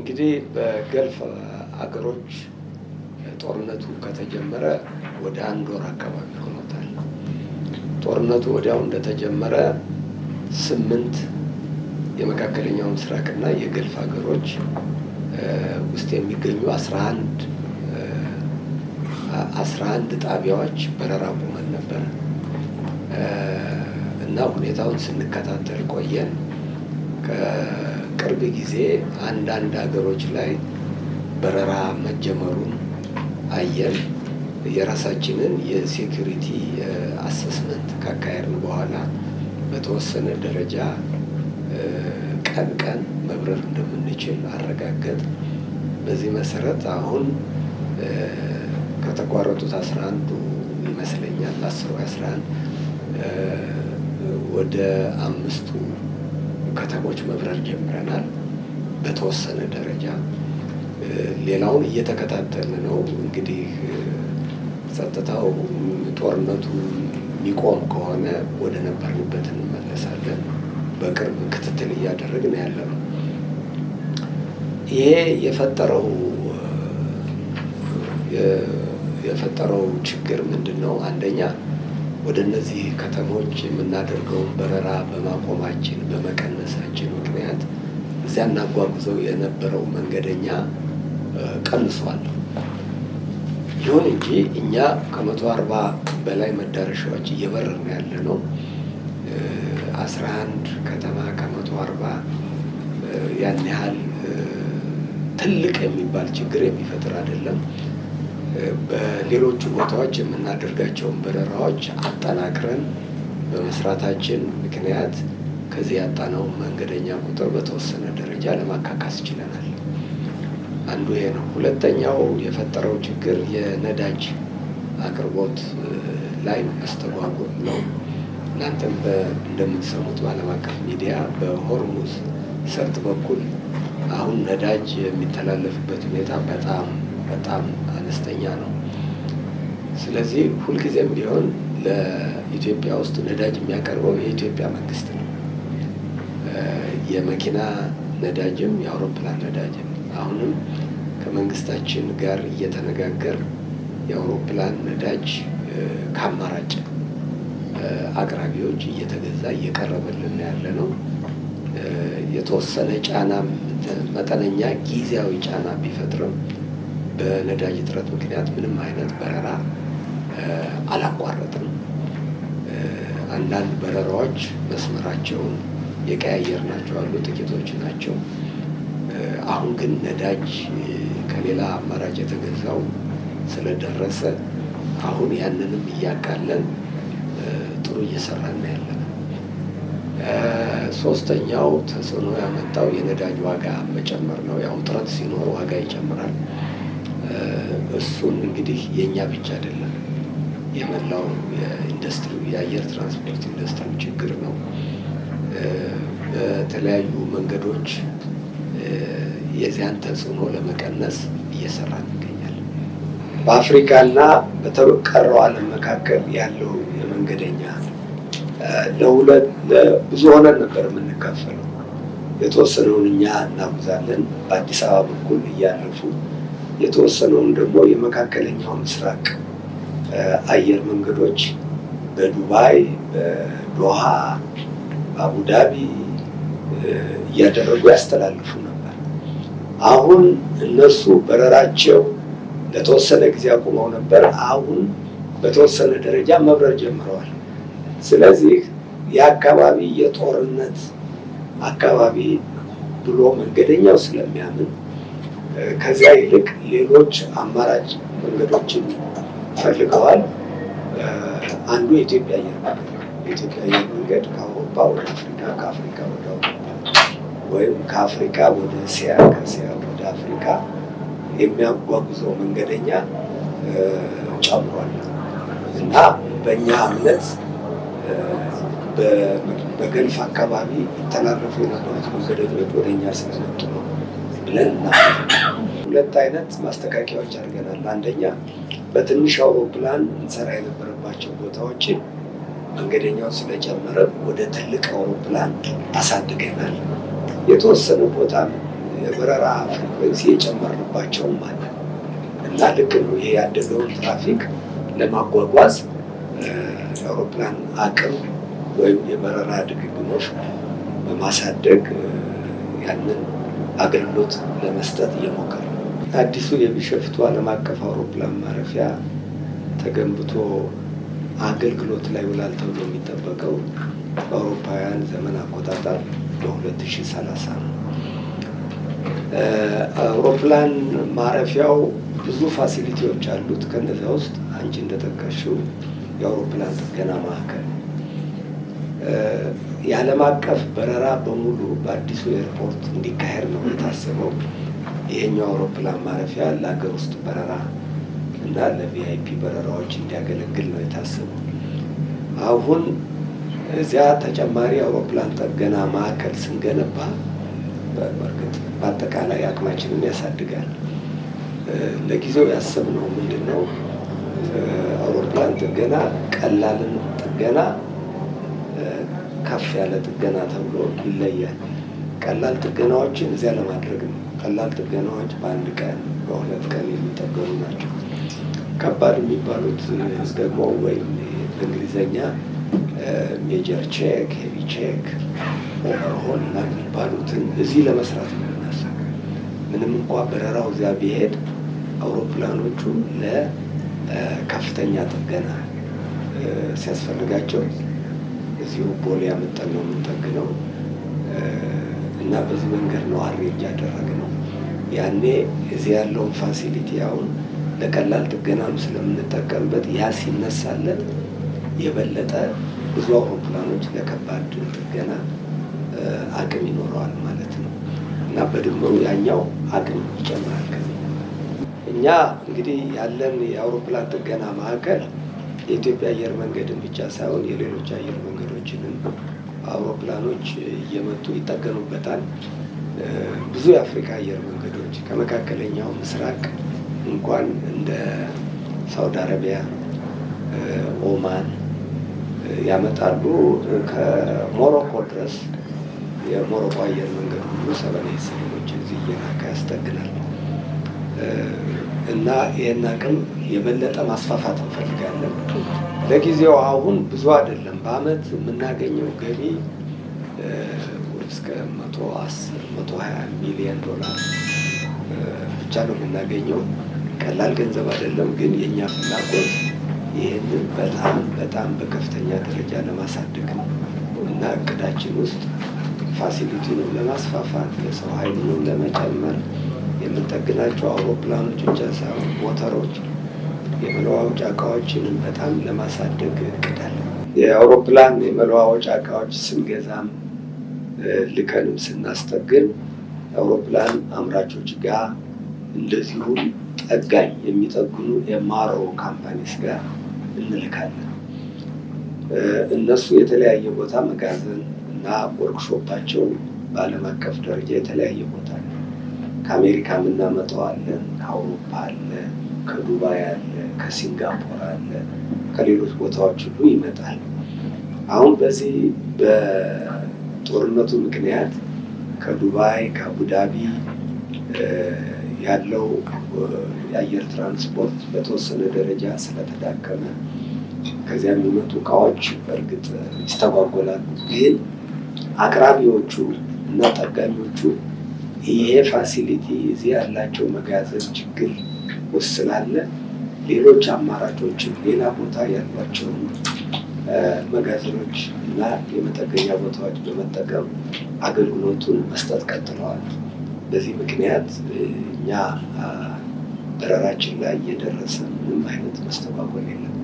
እንግዲህ በገልፍ አገሮች ጦርነቱ ከተጀመረ ወደ 1 ወር አካባቢ ሆኖታል። ጦርነቱ ወዲያው እንደተጀመረ 8 የመካከለኛው ምስራቅና የገልፍ ሀገሮች ውስጥ የሚገኙ 11 ጣቢያዎች በረራ ቆመን ነበር እና ሁኔታውን ስንከታተል ቆየን። ከቅርብ ጊዜ አንዳንድ ሀገሮች ላይ በረራ መጀመሩን አየን። የራሳችንን የሴኩሪቲ አሰስመንት ካካሄድን በኋላ በተወሰነ ደረጃ ቀን መብረር እንደምንችል አረጋገጥ። በዚህ መሰረት አሁን ከተቋረጡት 11 ይመስለኛል 10 ወይ 11 ወደ 5 ከተሞች መብረር ጀምረናል በተወሰነ ደረጃ። ሌላውን እየተከታተልን ነው። እንግዲህ ጸጥታው ጦርነቱ የሚቆም ከሆነ ወደ ነበርንበት እንመለሳለን። በቅርብ ክትትል እያደረግን ያለ ነው። ይሄ የፈጠረው ችግር ምንድን ነው? አንደኛ ወደ እነዚህ ከተሞች የምናደርገውን በረራ በማቆማችን በመቀነሳችን ምክንያት እዚያ እናጓጉዘው የነበረው መንገደኛ ቀንሷል። ይሁን እንጂ እኛ ከ140 በላይ መዳረሻዎች እየበረርን ያለ ነው። 11 ከተማ ከ140 ያን ያህል ትልቅ የሚባል ችግር የሚፈጥር አይደለም። በሌሎቹ ቦታዎች የምናደርጋቸውን በረራዎች አጠናክረን በመስራታችን ምክንያት ከዚህ ያጣነው መንገደኛ ቁጥር በተወሰነ ደረጃ ለማካካስ ችለናል። አንዱ ይሄ ነው። ሁለተኛው የፈጠረው ችግር የነዳጅ አቅርቦት ላይ መስተጓጎል ነው። እናንተም እንደምትሰሙት በዓለም አቀፍ ሚዲያ በሆርሙዝ ሰርጥ በኩል አሁን ነዳጅ የሚተላለፍበት ሁኔታ በጣም አነስተኛ ነው። ስለዚህ ሁልጊዜም ቢሆን ለኢትዮጵያ ውስጥ ነዳጅ የሚያቀርበው የኢትዮጵያ መንግስት ነው። የመኪና ነዳጅም የአውሮፕላን ነዳጅም አሁንም ከመንግስታችን ጋር እየተነጋገር የአውሮፕላን ነዳጅ ከአማራጭ አቅራቢዎች እየተገዛ እየቀረበልን ያለ ነው። የተወሰነ ጫና መጠነኛ ጊዜያዊ ጫና ቢፈጥርም በነዳጅ እጥረት ምክንያት ምንም አይነት በረራ አላቋረጥም። አንዳንድ በረራዎች መስመራቸውን የቀያየርናቸው አሉ፣ ጥቂቶች ናቸው። አሁን ግን ነዳጅ ከሌላ አማራጭ የተገዛው ስለደረሰ አሁን ያንንም እያቃለን ጥሩ እየሰራን ያለን። ሶስተኛው ተጽዕኖ ያመጣው የነዳጅ ዋጋ መጨመር ነው። ያው እጥረት ሲኖር ዋጋ ይጨምራል። እሱን እንግዲህ የእኛ ብቻ አይደለም፣ የመላው የኢንዱስትሪው የአየር ትራንስፖርት ኢንዱስትሪ ችግር ነው። በተለያዩ መንገዶች የዚያን ተጽዕኖ ለመቀነስ እየሰራን እንገኛለን። በአፍሪካና በተቀረው ዓለም መካከል ያለው የመንገደኛ ለሁለት ብዙ ሆነን ነበር የምንካፈለው። የተወሰነውን እኛ እናጉዛለን በአዲስ አበባ በኩል እያለፉ፣ የተወሰነውን ደግሞ የመካከለኛው ምስራቅ አየር መንገዶች በዱባይ፣ በዶሃ፣ በአቡዳቢ እያደረጉ ያስተላልፉ ነበር። አሁን እነርሱ በረራቸው ለተወሰነ ጊዜ አቁመው ነበር። አሁን በተወሰነ ደረጃ መብረር ጀምረዋል። ስለዚህ የአካባቢ የጦርነት አካባቢ ብሎ መንገደኛው ስለሚያምን ከዚያ ይልቅ ሌሎች አማራጭ መንገዶችን ፈልገዋል። አንዱ የኢትዮጵያ አየር መንገድ ነው። የኢትዮጵያ አየር መንገድ ከአውሮፓ ወደ አፍሪካ፣ ከአፍሪካ ወደ አውሮፓ ወይም ከአፍሪካ ወደ እስያ፣ ከእስያ ወደ አፍሪካ የሚያጓጉዘው መንገደኛ ጨምሯል እና በእኛ እምነት በገልፍ አካባቢ ይተላለፉ የነበሩት መንገደኞች ወደ እኛ ስለመጡ ነው ብለን እናምናለን። 2 አይነት ማስተካከያዎች አድርገናል። አንደኛ በትንሽ አውሮፕላን እንሰራ የነበረባቸው ቦታዎችን መንገደኛው ስለጨመረ ወደ ትልቅ አውሮፕላን አሳድገናል። የተወሰነ ቦታ የበረራ ፍሪኩዌንሲ የጨመርንባቸውም አለ እና ልክ ነው። ይሄ ያደገውን ትራፊክ ለማጓጓዝ የአውሮፕላን አቅም ወይም የበረራ ድግግሞሽ በማሳደግ ያንን አገልግሎት ለመስጠት እየሞከረ ነው። አዲሱ የቢሾፍቱ ዓለም አቀፍ አውሮፕላን ማረፊያ ተገንብቶ አገልግሎት ላይ ውላል ተብሎ የሚጠበቀው በአውሮፓውያን ዘመን አቆጣጠር በ2030 ነው። አውሮፕላን ማረፊያው ብዙ ፋሲሊቲዎች አሉት። ከነዚያ ውስጥ አንቺ እንደጠቀሽው የአውሮፕላን ጥገና ማዕከል፣ የዓለም አቀፍ በረራ በሙሉ በአዲሱ ኤርፖርት እንዲካሄድ ነው የታሰበው። ይሄኛው አውሮፕላን ማረፊያ ለሀገር ውስጥ በረራ እና ለቪአይፒ በረራዎች እንዲያገለግል ነው የታሰበው። አሁን እዚያ ተጨማሪ አውሮፕላን ጥገና ማዕከል ስንገነባ በእርግጥ በአጠቃላይ አቅማችንን ያሳድጋል። ለጊዜው ያሰብነው ምንድን ነው? አውሮፕላን ጥገና ቀላልን ጥገና ከፍ ያለ ጥገና ተብሎ ይለያል። ቀላል ጥገናዎችን እዚያ ለማድረግ ነው። ቀላል ጥገናዎች በአንድ ቀን በሁለት ቀን የሚጠገኑ ናቸው። ከባድ የሚባሉት ደግሞ ወይም በእንግሊዝኛ ሜጀር ቼክ፣ ሄቪ ቼክ፣ ኦቨርሆል እና የሚባሉትን እዚህ ለመስራት ነው የምናስበው። ምንም እንኳ በረራው እዚያ ቢሄድ አውሮፕላኖቹ ለከፍተኛ ጥገና ሲያስፈልጋቸው እዚሁ ቦሌ ያመጣን ነው የምንጠግነው እና በዚህ መንገድ ነው አሬንጅ ያደረግነው። ያኔ እዚህ ያለውን ፋሲሊቲ አሁን ለቀላል ጥገናም ስለምንጠቀምበት ያ ሲነሳለት የበለጠ ብዙ አውሮፕላኖች ለከባድ ጥገና አቅም ይኖረዋል ማለት ነው እና በድምሩ ያኛው አቅም ይጨምራል። እኛ እንግዲህ ያለን የአውሮፕላን ጥገና ማዕከል የኢትዮጵያ አየር መንገድን ብቻ ሳይሆን የሌሎች አየር መንገዶችንም አውሮፕላኖች እየመጡ ይጠገኑበታል። ብዙ የአፍሪካ አየር መንገዶች ከመካከለኛው ምስራቅ እንኳን እንደ ሳውዲ አረቢያ፣ ኦማን ያመጣሉ። ከሞሮኮ ድረስ የሞሮኮ አየር መንገድ ሁሉ 787ዎች እዚህ እየላከ ያስጠግናል እና ይህን አቅም የበለጠ ማስፋፋት እንፈልጋለን። ለጊዜው አሁን ብዙ አይደለም። በአመት የምናገኘው ገቢ እስከ 120 ሚሊዮን ዶላር ብቻ ነው የምናገኘው። ቀላል ገንዘብ አይደለም፣ ግን የእኛ ፍላጎት ይህንን በጣም በከፍተኛ ደረጃ ለማሳደግ ነው እና እቅዳችን ውስጥ ፋሲሊቲንም ለማስፋፋት የሰው ኃይሉንም ለመጨመር የምንጠግናቸው አውሮፕላኖች ብቻ ሳይሆን ሞተሮች፣ የመለዋወጫ እቃዎችንም በጣም ለማሳደግ እቅዳለን። የአውሮፕላን የመለዋወጫ እቃዎች ስንገዛም ልከንም ስናስጠግን አውሮፕላን አምራቾች ጋር እንደዚሁም ጠጋኝ የሚጠግኑ የማሮ ካምፓኒስ ጋር እንልካለን። እነሱ የተለያየ ቦታ መጋዘን እና ወርክሾፓቸው በዓለም አቀፍ ደረጃ የተለያየ ቦታ ነው። ከአሜሪካ የምናመጣው አለን፣ ከአውሮፓ አለ፣ ከዱባይ አለ፣ ከሲንጋፖር አለ፣ ከሌሎች ቦታዎች ሁሉ ይመጣል። አሁን በዚህ በጦርነቱ ምክንያት ከዱባይ ከአቡዳቢ ያለው የአየር ትራንስፖርት በተወሰነ ደረጃ ስለተዳከመ ከዚያ የሚመጡ እቃዎች በእርግጥ ይስተጓጎላሉ። ግን አቅራቢዎቹ እና ጠጋኞቹ ይሄ ፋሲሊቲ እዚህ ያላቸው መጋዘን ችግር ውስጥ ስላለ ሌሎች አማራጮችን ሌላ ቦታ ያሏቸውን መጋዘኖች እና የመጠገኛ ቦታዎች በመጠቀም አገልግሎቱን መስጠት ቀጥለዋል። በዚህ ምክንያት እኛ በረራችን ላይ እየደረሰ ምንም አይነት መስተጓጎል የለም።